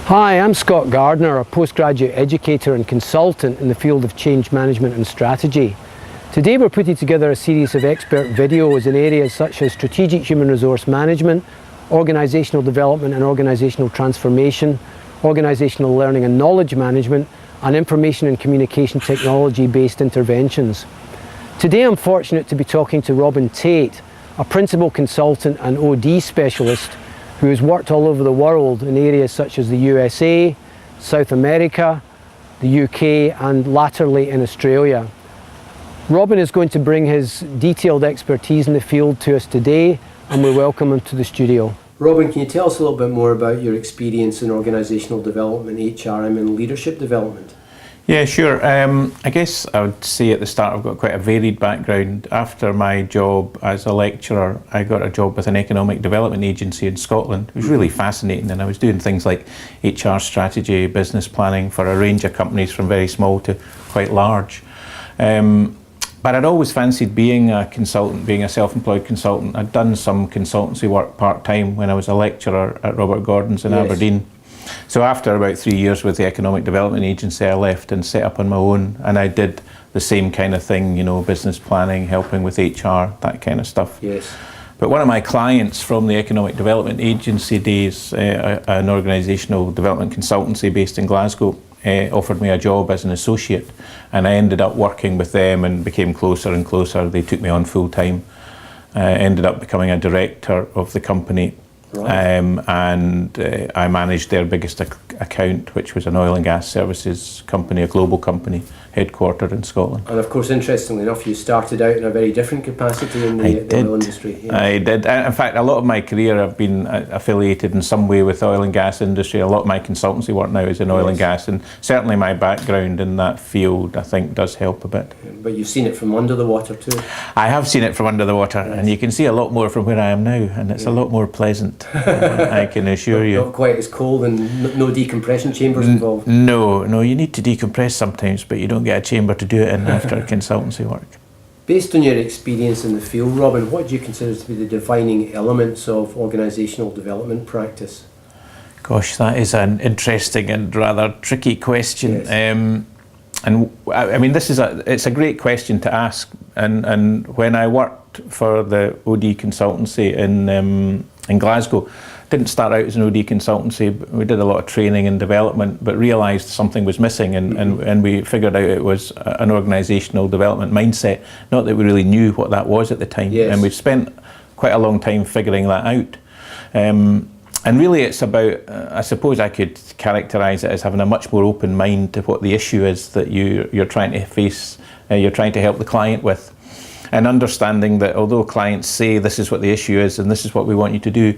Hi, I'm Scott Gardner, a postgraduate educator and consultant in the field of change management and strategy. Today we're putting together a series of expert videos in areas such as strategic human resource management, organisational development and organisational transformation, organisational learning and knowledge management, and information and communication technology based interventions. Today I'm fortunate to be talking to Robin Tate, a principal consultant and OD specialist who has worked all over the world in areas such as the USA, South America, the UK and latterly in Australia. Robin is going to bring his detailed expertise in the field to us today, and we welcome him to the studio. Robin, can you tell us a little bit more about your experience in organisational development, HRM and leadership development? Yeah, sure. I guess I would say at the start I've got quite a varied background. After my job as a lecturer, I got a job with an economic development agency in Scotland. It was really fascinating, and I was doing things like HR strategy, business planning for a range of companies from very small to quite large. But I'd always fancied being a consultant, being a self-employed consultant. I'd done some consultancy work part-time when I was a lecturer at Robert Gordon's in Aberdeen. So after about 3 years with the Economic Development Agency, I left and set up on my own, and I did the same kind of thing, you know, business planning, helping with HR, that kind of stuff. Yes. But one of my clients from the Economic Development Agency days, an organisational development consultancy based in Glasgow, offered me a job as an associate, and I ended up working with them and became closer and closer. They took me on full time. I ended up becoming a director of the company. Right. And I managed their biggest account, which was an oil and gas services company, a global company, headquartered in Scotland. And of course, interestingly enough, you started out in a very different capacity in the oil industry. Yeah. I did. In fact, a lot of my career I've been affiliated in some way with oil and gas industry. A lot of my consultancy work now is in oil and gas, and certainly my background in that field, I think, does help a bit. But you've seen it from under the water too. I have seen it from under the water, and you can see a lot more from where I am now, and it's a lot more pleasant, I can assure you. Not quite as cold, and no decompression chambers involved? No, you need to decompress sometimes, but you don't get a chamber to do it in after consultancy work. Based on your experience in the field, Robin, what do you consider to be the defining elements of organisational development practice? Gosh, that is an interesting and rather tricky question. Yes. And I mean, it's a great question to ask. And when I worked for the OD consultancy in Glasgow, didn't start out as an OD consultancy, but we did a lot of training and development, but realised something was missing, and we figured out it was an organisational development mindset. Not that we really knew what that was at the time, and we spent quite a long time figuring that out. And really it's about, I suppose I could characterise it as having a much more open mind to what the issue is that you're trying to face, you're trying to help the client with. And understanding that although clients say this is what the issue is and this is what we want you to do,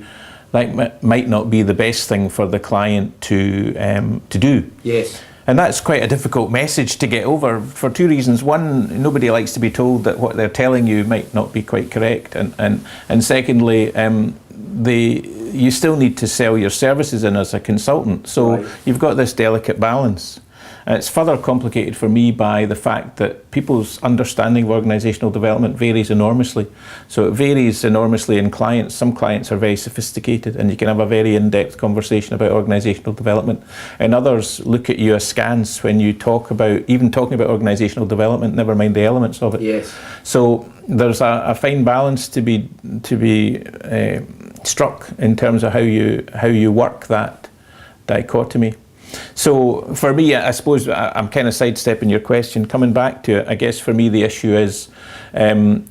that might not be the best thing for the client to do. Yes. And that's quite a difficult message to get over for two reasons. One, nobody likes to be told that what they're telling you might not be quite correct. And secondly, you still need to sell your services in as a consultant. So you've got this delicate balance. And it's further complicated for me by the fact that people's understanding of organisational development varies enormously. So it varies enormously in clients. Some clients are very sophisticated and you can have a very in-depth conversation about organisational development. And others look at you askance when you talking about organisational development, never mind the elements of it. Yes. So there's a fine balance to be struck in terms of how you work that dichotomy. So for me, I suppose I'm kind of sidestepping your question. Coming back to it, I guess for me the issue is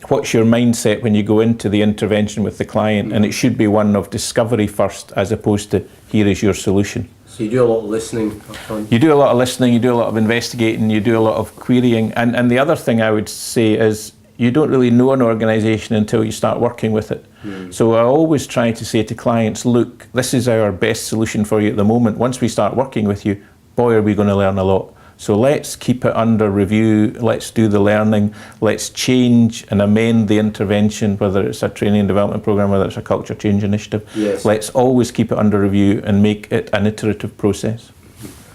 what's your mindset when you go into the intervention with the client, and it should be one of discovery first as opposed to here is your solution. So you do a lot of listening up front? You do a lot of listening, you do a lot of investigating, you do a lot of querying, and the other thing I would say is you don't really know an organisation until you start working with it. So I always try to say to clients, look, this is our best solution for you at the moment. Once we start working with you, boy, are we going to learn a lot. So let's keep it under review, let's do the learning, let's change and amend the intervention, whether it's a training and development programme, whether it's a culture change initiative. Yes. Let's always keep it under review and make it an iterative process.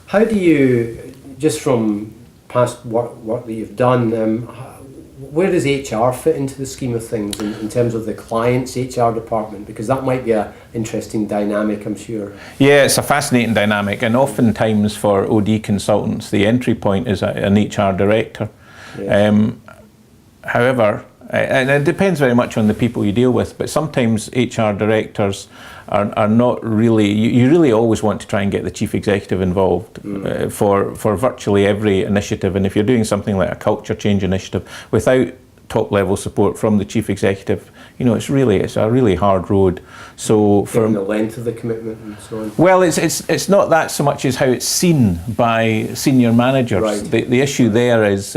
How do you, just from past work that you've done, where does HR fit into the scheme of things in terms of the client's HR department? Because that might be an interesting dynamic, I'm sure. Yeah, it's a fascinating dynamic, and oftentimes for OD consultants, the entry point is an HR director. Yeah. However, and it depends very much on the people you deal with, but sometimes HR directors are not really, you really always want to try and get the chief executive involved for virtually every initiative. And if you're doing something like a culture change initiative without top level support from the chief executive, you know, it's a really hard road. So given the length of the commitment and so on. Well, it's not that so much as how it's seen by senior managers. Right. The issue there is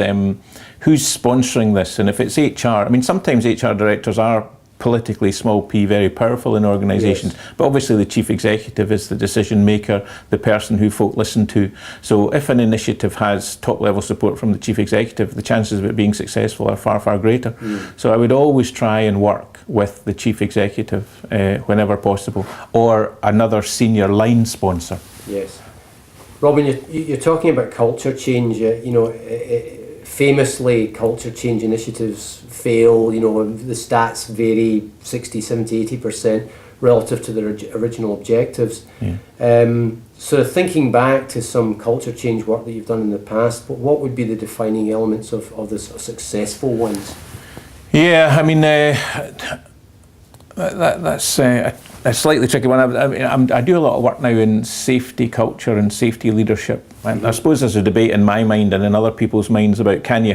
who's sponsoring this, and if it's HR, I mean, sometimes HR directors are politically small p, very powerful in organisations, yes. but obviously the chief executive is the decision maker, the person who folk listen to. So if an initiative has top level support from the chief executive, the chances of it being successful are far, far greater. So I would always try and work with the chief executive whenever possible, or another senior line sponsor. Yes. Robin, you're talking about culture change. You know, famously, culture change initiatives fail. You know, the stats vary 60, 70, 80% relative to their original objectives. Yeah. So thinking back to some culture change work that you've done in the past, what would be the defining elements of the successful ones? Yeah, I mean, that's a slightly tricky one. I do a lot of work now in safety culture and safety leadership. And I suppose there's a debate in my mind and in other people's minds about can you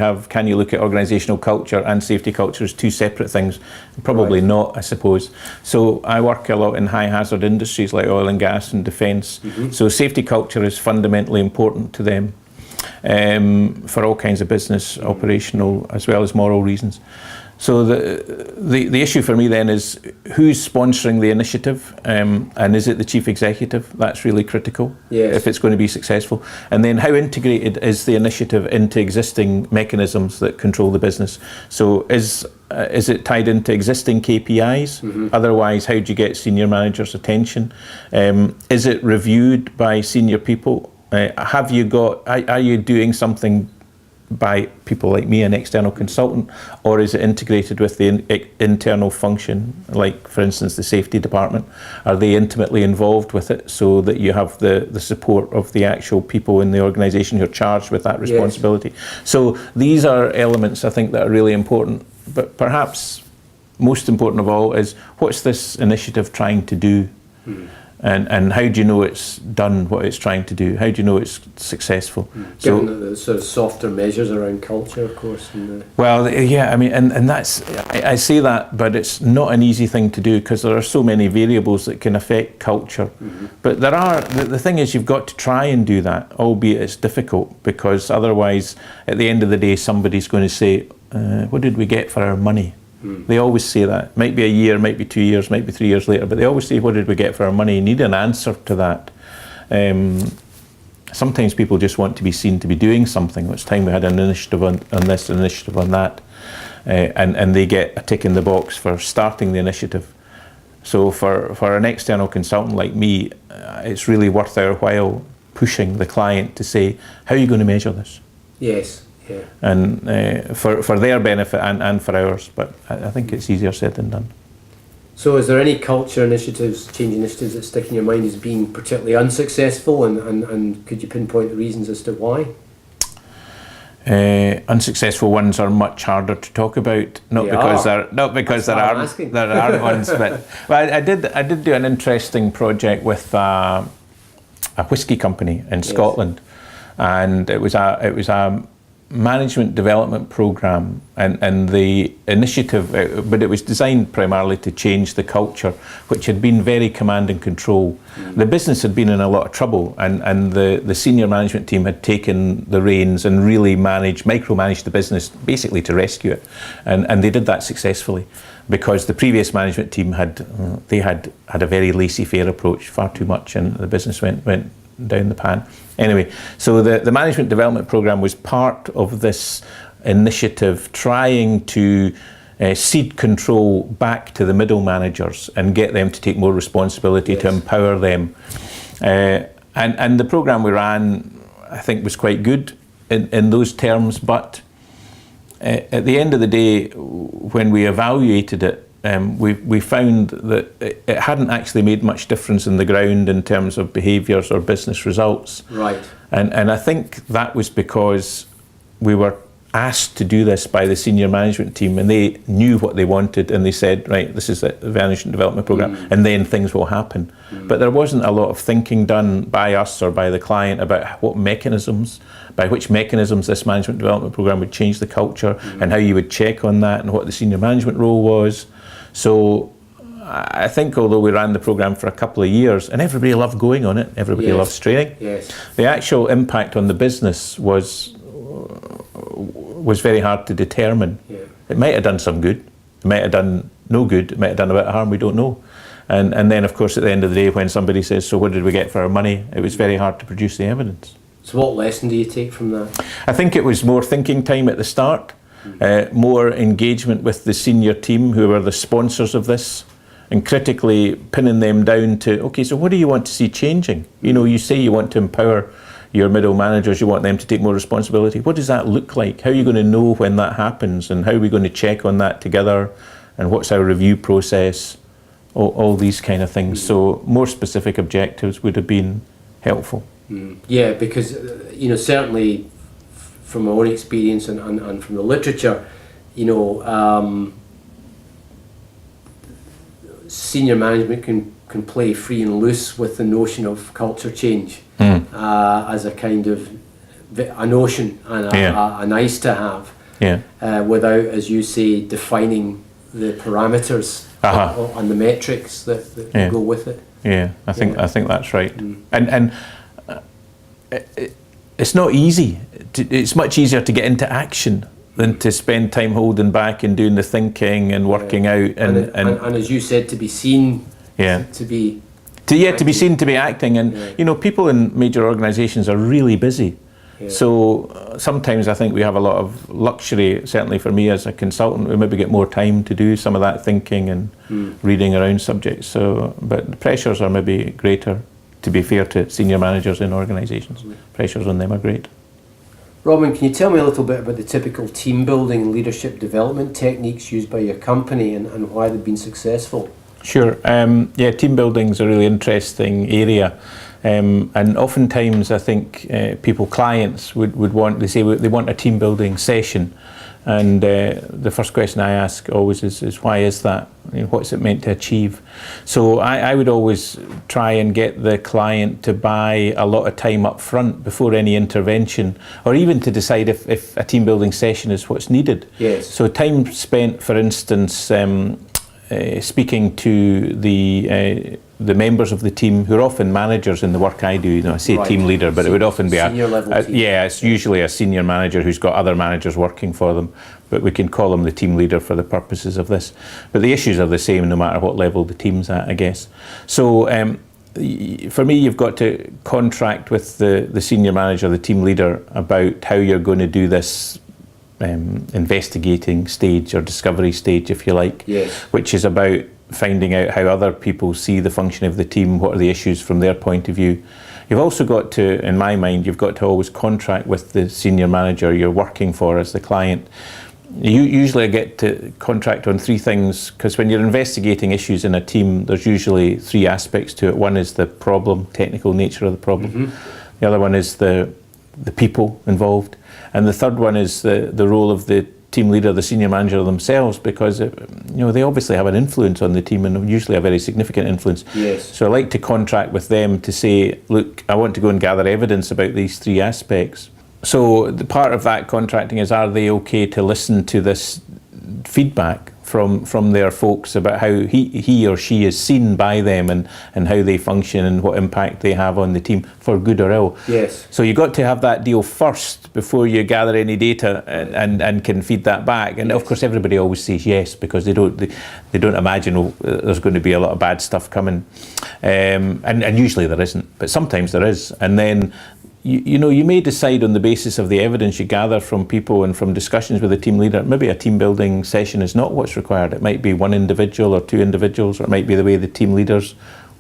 look at organisational culture and safety culture as two separate things? Probably right. not, I suppose. So I work a lot in high hazard industries like oil and gas and defence. So safety culture is fundamentally important to them for all kinds of business, operational as well as moral reasons. So the issue for me then is who's sponsoring the initiative, and is it the chief executive? That's really critical if it's going to be successful. And then how integrated is the initiative into existing mechanisms that control the business? So is it tied into existing KPIs? Otherwise, how do you get senior managers' attention? Is it reviewed by senior people? Are you doing something by people like me, an external consultant, or is it integrated with the internal function, like for instance the safety department? Are they intimately involved with it so that you have the support of the actual people in the organisation who are charged with that responsibility? Yes. So these are elements I think that are really important, but perhaps most important of all is what's this initiative trying to do? And how do you know it's done what it's trying to do? How do you know it's successful? Given the sort of softer measures around culture, of course. Well, yeah, I mean, and that's, I say that, but it's not an easy thing to do because there are so many variables that can affect culture. But the thing is you've got to try and do that, albeit it's difficult, because otherwise, at the end of the day, somebody's going to say, what did we get for our money? They always say that. Might be a year, might be 2 years, might be 3 years later, but they always say, what did we get for our money? You need an answer to that. Sometimes people just want to be seen to be doing something. It's time we had an initiative on this, an initiative on that, and they get a tick in the box for starting the initiative. So for an external consultant like me, it's really worth our while pushing the client to say, how are you going to measure this? Yes. Yeah. And for their benefit and for ours, but I think it's easier said than done. So is there any culture initiatives, change initiatives that stick in your mind as being particularly unsuccessful, and could you pinpoint the reasons as to why? Unsuccessful ones are much harder to talk about, not because there aren't ones, but well, I did do an interesting project with a whisky company in Scotland, and it was a management development program, and the initiative, but it was designed primarily to change the culture, which had been very command and control. The business had been in a lot of trouble, and the senior management team had taken the reins and really micromanaged the business, basically to rescue it, and they did that successfully, because the previous management team had a very laissez-faire approach, far too much, and the business went down the pan. Anyway, so the management development program was part of this initiative trying to cede control back to the middle managers and get them to take more responsibility, to empower them. And the program we ran, I think, was quite good in those terms, but at the end of the day, when we evaluated it, we found that it hadn't actually made much difference in the ground in terms of behaviours or business results. Right. And I think that was because we were asked to do this by the senior management team, and they knew what they wanted, and they said, right, this is the Management Development Programme, and then things will happen. But there wasn't a lot of thinking done by us or by the client about what mechanisms, by which mechanisms this Management Development Programme would change the culture, and how you would check on that, and what the senior management role was. So I think although we ran the programme for a couple of years, and everybody loved going on it, everybody loves training, the actual impact on the business was very hard to determine. It might have done some good, it might have done no good, it might have done a bit of harm, we don't know. And then of course at the end of the day, when somebody says, so what did we get for our money, it was very hard to produce the evidence. So what lesson do you take from that? I think it was more thinking time at the start, more engagement with the senior team who were the sponsors of this, and critically pinning them down to, okay, so what do you want to see changing? You know, you say you want to empower your middle managers, you want them to take more responsibility. What does that look like? How are you going to know when that happens, and how are we going to check on that together, and what's our review process? All these kind of things. So more specific objectives would have been helpful. Yeah, because you know, certainly from my own experience and from the literature, you know, senior management can play free and loose with the notion of culture change as a kind of a notion and a nice to have, without, as you say, defining the parameters and the metrics that go with it. Yeah, I think that's right. And it's not easy. It's much easier to get into action than to spend time holding back and doing the thinking and working out. And as you said, to be seen, to be seen to be acting. And you know, people in major organisations are really busy. So sometimes I think we have a lot of luxury, certainly for me as a consultant, we maybe get more time to do some of that thinking and reading around subjects. So, but the pressures are maybe greater, to be fair to senior managers in organisations. Pressures on them are great. Robin, can you tell me a little bit about the typical team building and leadership development techniques used by your company and why they've been successful? Sure. Team building is a really interesting area. And oftentimes I think clients would want, they say they want a team building session. And the first question I ask always is why is that? You know, what's it meant to achieve? So I would always try and get the client to buy a lot of time up front before any intervention, or even to decide if a team building session is what's needed. Yes. So time spent, for instance, speaking to the members of the team who are often managers in the work I do. You know, I say team leader, but it would often be senior level team. It's usually a senior manager who's got other managers working for them, but we can call them the team leader for the purposes of this. But the issues are the same no matter what level the team's at, I guess. So for me, you've got to contract with the senior manager, the team leader, about how you're going to do this investigating stage or discovery stage, if you like, which is about finding out how other people see the function of the team, what are the issues from their point of view. You've also got to, in my mind, you've got to always contract with the senior manager you're working for as the client. You usually get to contract on three things, because when you're investigating issues in a team, there's usually three aspects to it. One is the problem, technical nature of the problem. The other one is the people involved. And the third one is the role of the team leader, the senior manager themselves, because they obviously have an influence on the team, and usually a very significant influence. So I like to contract with them to say, look, I want to go and gather evidence about these three aspects. So the part of that contracting is, are they okay to listen to this feedback from their folks about how he or she is seen by them, and how they function and what impact they have on the team, for good or ill. So you've got to have that deal first before you gather any data and can feed that back. And of course everybody always says yes, because they don't imagine there's going to be a lot of bad stuff coming. And usually there isn't, but sometimes there is. And then you may decide on the basis of the evidence you gather from people and from discussions with the team leader, maybe a team building session is not what's required. It might be one individual or two individuals, or it might be the way the team leaders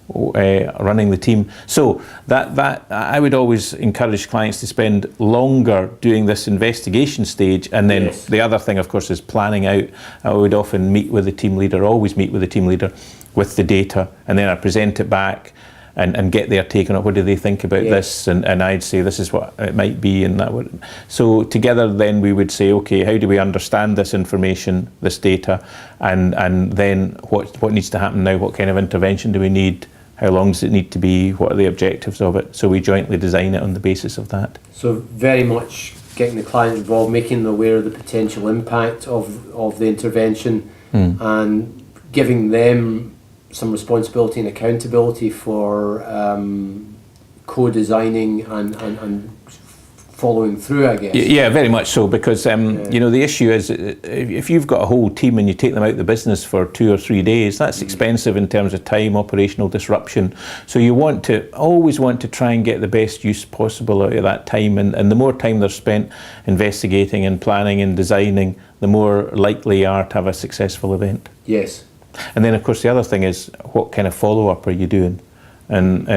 running the team. So that I would always encourage clients to spend longer doing this investigation stage, and then the other thing, of course, is planning out. I would often meet with the team leader, always meet with the team leader with the data, and then I present it back and get their take on it. What do they think about this? And I'd say this is what it might be, and that would. So together then we would say, okay, how do we understand this information, this data, and then what needs to happen now? What kind of intervention do we need? How long does it need to be? What are the objectives of it? So we jointly design it on the basis of that. So very much getting the client involved, making them aware of the potential impact of the intervention, and giving them some responsibility and accountability for co-designing and following through, I guess. Yeah, very much so, because you know, the issue is if you've got a whole team and you take them out of the business for 2 or 3 days, that's expensive in terms of time, operational disruption. So you always want to try and get the best use possible out of that time, and the more time they're spent investigating and planning and designing, the more likely you are to have a successful event. Yes. And then, of course, the other thing is, what kind of follow-up are you doing? And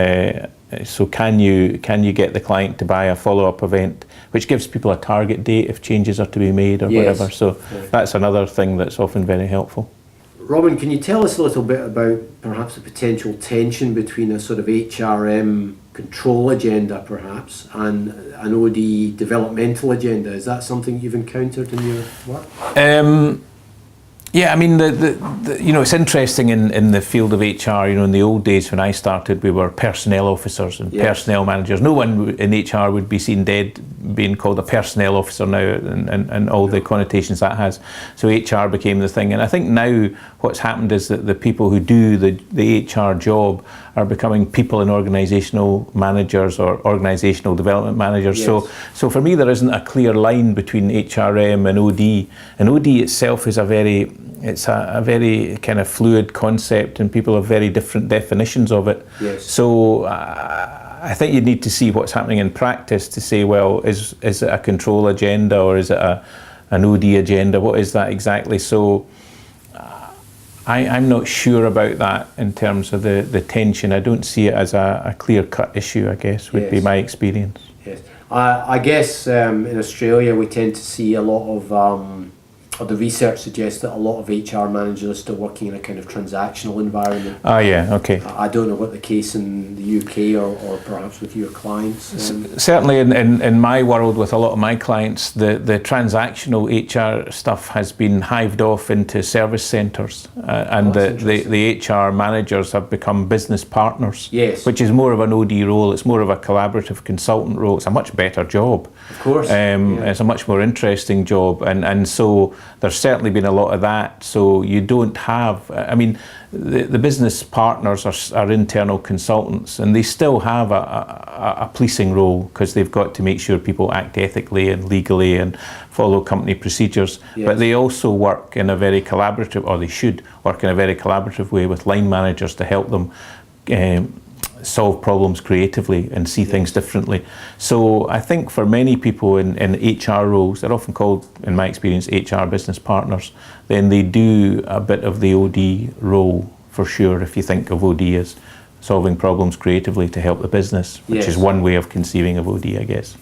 so can you get the client to buy a follow-up event, which gives people a target date if changes are to be made or whatever. So that's another thing that's often very helpful. Robin, can you tell us a little bit about perhaps a potential tension between a sort of HRM control agenda perhaps and an OD developmental agenda? Is that something you've encountered in your work? Yeah, I mean, you know, it's interesting in the field of HR. You know, in the old days when I started, we were personnel officers and personnel managers. No one in HR would be seen dead being called a personnel officer now, and all the connotations that has. So HR became the thing, and I think now what's happened is that the people who do the HR job are becoming people and organisational managers or organisational development managers. So for me, there isn't a clear line between HRM and OD. And OD itself is a very kind of fluid concept, and people have very different definitions of it. So I think you need to see what's happening in practice to say, well, is it a control agenda or is it an OD agenda? What is that exactly? So I'm not sure about that in terms of the tension. I don't see it as a clear-cut issue, I guess, would be my experience. Yes. I guess in Australia we tend to see a lot of the research suggests that a lot of HR managers are still working in a kind of transactional environment. Ah, yeah, okay. I don't know what the case in the UK or perhaps with your clients. Certainly in my world, with a lot of my clients, the transactional HR stuff has been hived off into service centres, and the HR managers have become business partners, which is more of an OD role. It's more of a collaborative consultant role. It's a much better job. Of course. It's a much more interesting job, and so there's certainly been a lot of that. So you don't have, I mean, the business partners are internal consultants, and they still have a policing role, because they've got to make sure people act ethically and legally and follow company procedures. But they also work in a very collaborative, or they should work in a very collaborative way with line managers to help them solve problems creatively and see things differently. So I think for many people in HR roles, they're often called, in my experience, HR business partners, then they do a bit of the OD role for sure, if you think of OD as solving problems creatively to help the business, which is one way of conceiving of OD, I guess.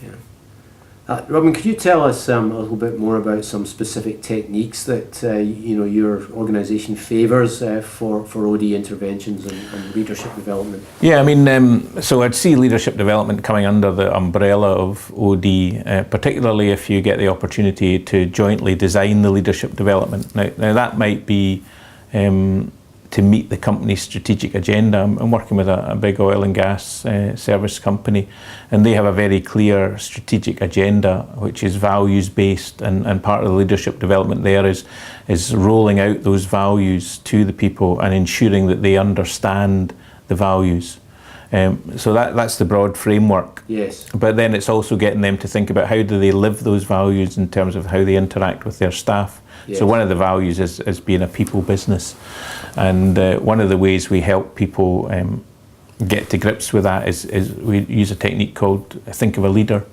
Robin, could you tell us a little bit more about some specific techniques that your organisation favours for OD interventions and leadership development? Yeah, I mean, so I'd see leadership development coming under the umbrella of OD, particularly if you get the opportunity to jointly design the leadership development. Now that might be to meet the company's strategic agenda. I'm working with a big oil and gas service company, and they have a very clear strategic agenda, which is values-based, and part of the leadership development there is rolling out those values to the people and ensuring that they understand the values. So that's the broad framework. Yes. But then it's also getting them to think about how do they live those values in terms of how they interact with their staff. Yes. So one of the values is being a people business, and one of the ways we help people get to grips with that is we use a technique called think of a leader.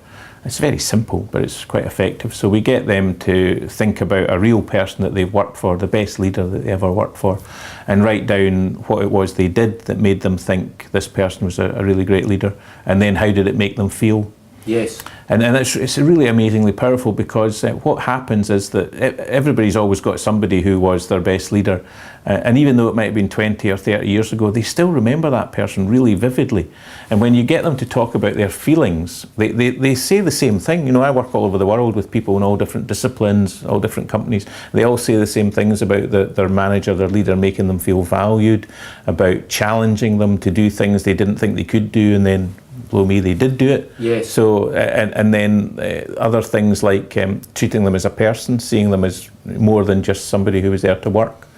It's very simple, but it's quite effective. So we get them to think about a real person that they've worked for, the best leader that they ever worked for, and write down what it was they did that made them think this person was a really great leader, and then how did it make them feel. Yes. And it's really amazingly powerful, because what happens is that everybody's always got somebody who was their best leader, and even though it might have been 20 or 30 years ago, they still remember that person really vividly. And when you get them to talk about their feelings, they say the same thing. You know, I work all over the world with people in all different disciplines, all different companies. They all say the same things about their manager, their leader, making them feel valued, about challenging them to do things they didn't think they could do, and then blow me, they did do it. Yes. So, and then other things like treating them as a person, seeing them as more than just somebody who was there to work.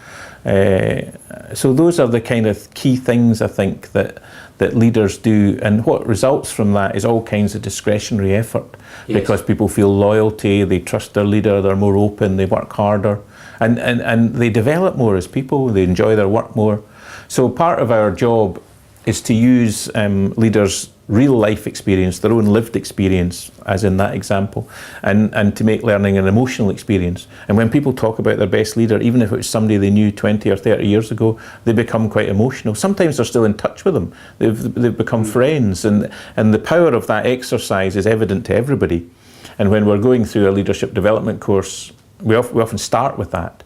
So those are the kind of key things, I think, that leaders do, and what results from that is all kinds of discretionary effort. Yes. Because people feel loyalty, they trust their leader, they're more open, they work harder, and they develop more as people, they enjoy their work more. So part of our job is to use leaders' real life experience, their own lived experience, as in that example, and to make learning an emotional experience. And when people talk about their best leader, even if it's somebody they knew 20 or 30 years ago, they become quite emotional. Sometimes they're still in touch with them. They've become friends, and the power of that exercise is evident to everybody. And when we're going through a leadership development course, we often start with that.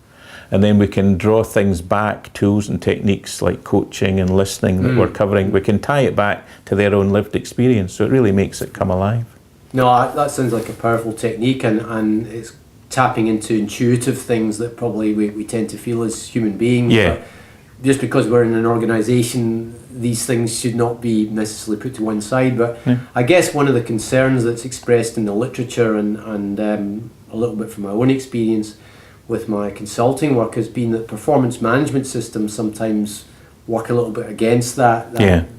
And then we can draw things back, tools and techniques like coaching and listening that we're covering. We can tie it back to their own lived experience, so it really makes it come alive. No, that sounds like a powerful technique, and it's tapping into intuitive things that probably we tend to feel as human beings. Yeah. But just because we're in an organisation, these things should not be necessarily put to one side. But I guess one of the concerns that's expressed in the literature and a little bit from my own experience with my consulting work has been that performance management systems sometimes work a little bit against that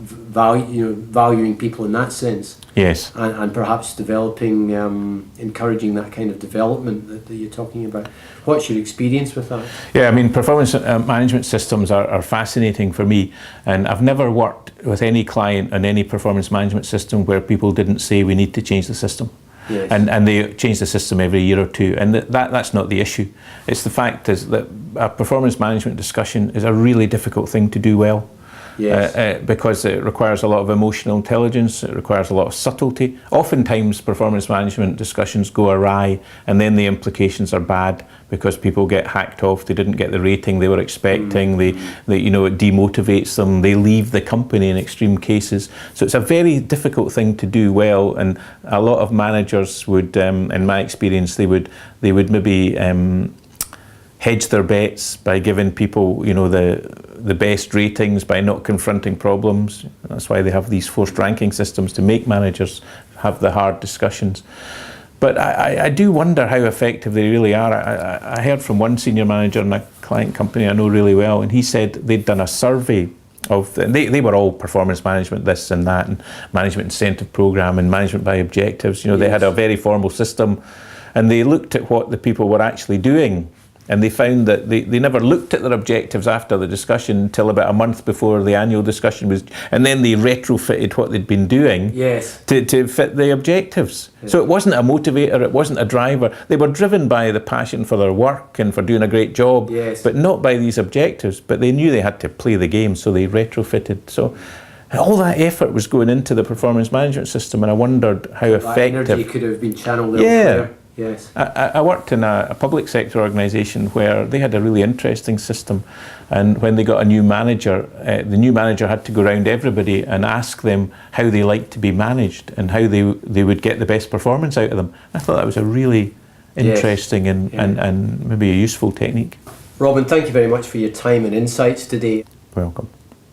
valuing people in that sense. Yes. And perhaps developing, encouraging that kind of development that you're talking about. What's your experience with that? Yeah, I mean, performance management systems are fascinating for me, and I've never worked with any client on any performance management system where people didn't say we need to change the system. Yes. And they change the system every year or two, and that's not the issue. It's the fact is that a performance management discussion is a really difficult thing to do well. Yes. Because it requires a lot of emotional intelligence, it requires a lot of subtlety. Oftentimes performance management discussions go awry, and then the implications are bad because people get hacked off, they didn't get the rating they were expecting, they it demotivates them, they leave the company in extreme cases. So it's a very difficult thing to do well, and a lot of managers would, in my experience, they would maybe hedge their bets by giving people, the best ratings, by not confronting problems. That's why they have these forced ranking systems, to make managers have the hard discussions. But I do wonder how effective they really are. I heard from one senior manager in a client company I know really well, and he said they'd done a survey of, they were all performance management, this and that, and management incentive program and management by objectives. They had a very formal system, and they looked at what the people were actually doing. And they found that they never looked at their objectives after the discussion until about a month before the annual discussion was, and then they retrofitted what they'd been doing to fit the objectives. Yeah. So it wasn't a motivator, it wasn't a driver. They were driven by the passion for their work and for doing a great job, but not by these objectives. But they knew they had to play the game, so they retrofitted. So all that effort was going into the performance management system, and I wondered how effective. That energy could have been channeled elsewhere. Yes. I worked in a public sector organisation where they had a really interesting system, and when they got a new manager, the new manager had to go around everybody and ask them how they liked to be managed and how they would get the best performance out of them. I thought that was a really interesting and maybe a useful technique. Robin, thank you very much for your time and insights today. Welcome.